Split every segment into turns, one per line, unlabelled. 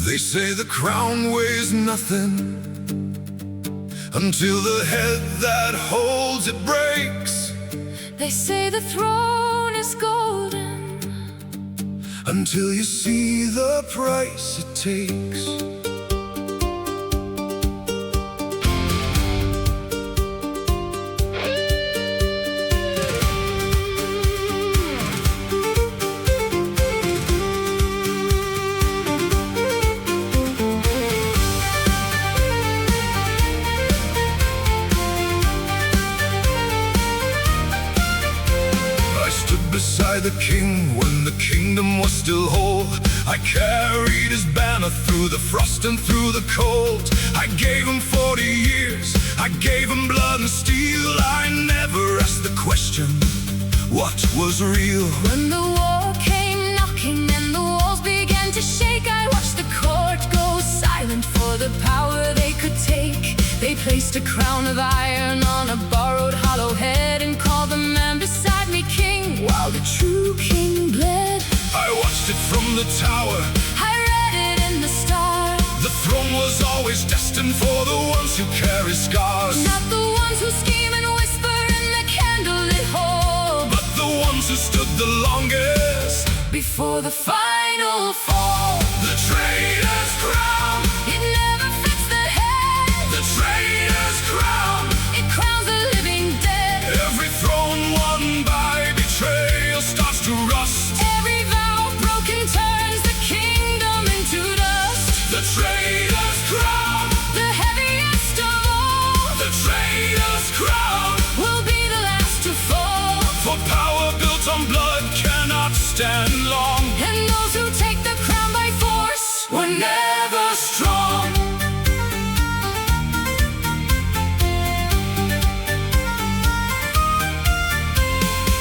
They say the crown weighs nothing until the head that holds it breaks.
They say the throne is golden
until you see the price it takes. Beside the king when the kingdom was still whole, I carried his banner through the frost and through the cold. I gave him 40 years, I gave him blood and steel. I never asked the question, what was real?
When the war came knocking and the walls began to shake, I watched the court go silent for the power they could take. They placed a crown of iron on a borrowed hollow head and called the man beside me king, while the true king bled.
I watched it from the tower,
I read it in the stars.
the throne was always destined for the ones who carry scars.
Not the ones who scheme and whisper in the candlelit hall,
but the ones who stood the longest
before the final fall.
The traitor's crown,
It never fits the head.
the traitor's crown.
It crowns the living dead.
Every throne won by betrayal starts to rust.
Every vow broken turns the kingdom into dust.
The traitor's crown,
The heaviest of all
the traitor's crown.
will be the last to fall.
For power built on blood cannot stand long.
And those who take the crown by force
Were never strong.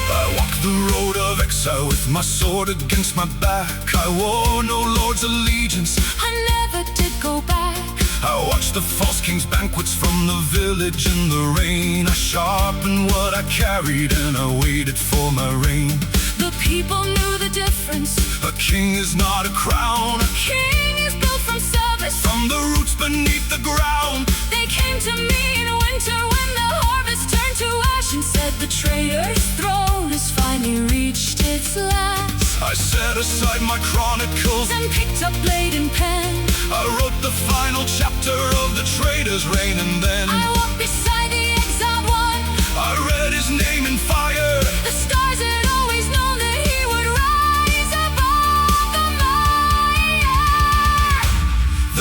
I walked the road of exile with my sword against my back. I wore no lord's allegiance,
I never did go back.
I watched the false king's banquets from the village in the rain. I sharpened what I carried and I waited for my reign.
The people knew the difference.
A king is not a crown,
A king is built from service.
from the roots beneath the ground.
They came to me in winter when the harvest turned to ash and said the traitor's throne has finally reached its last.
I set aside my chronicles,
Then picked up blade and pen.
I wrote the final chapter of the traitor's reign. And then
I walked beside the exiled one.
I read his name in fire.
The stars had always known that he would rise above the mire.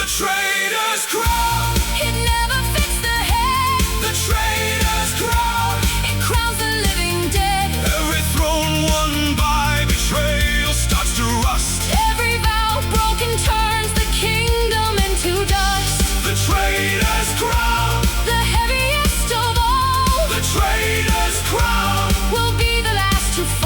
The traitor's crown,
It never fits the head.
the traitor's crown.
It crowns the living dead.
Every throne won by betrayal starts to rust.
Every vow broken turns the kingdom into dust.
The traitor's crown,
The heaviest of all
the traitor's crown.
will be the last to fall.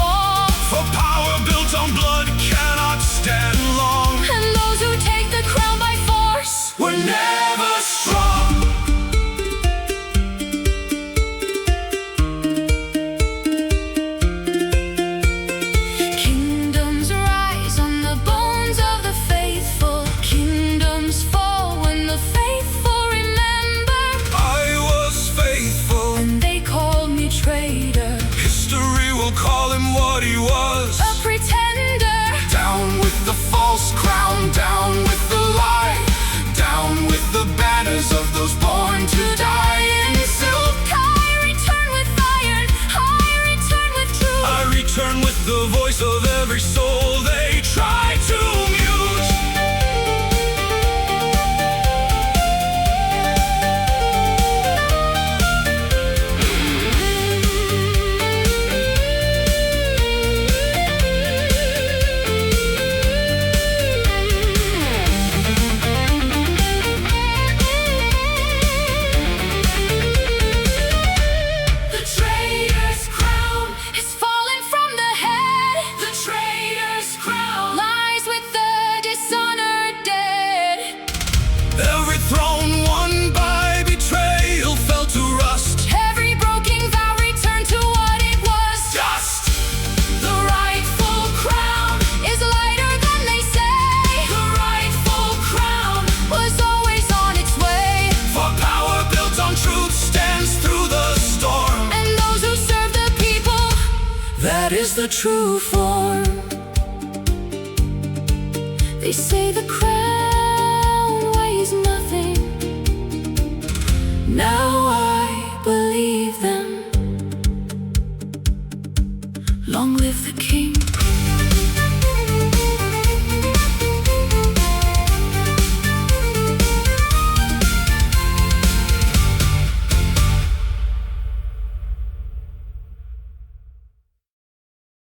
true form. They say the crown weighs nothing. Now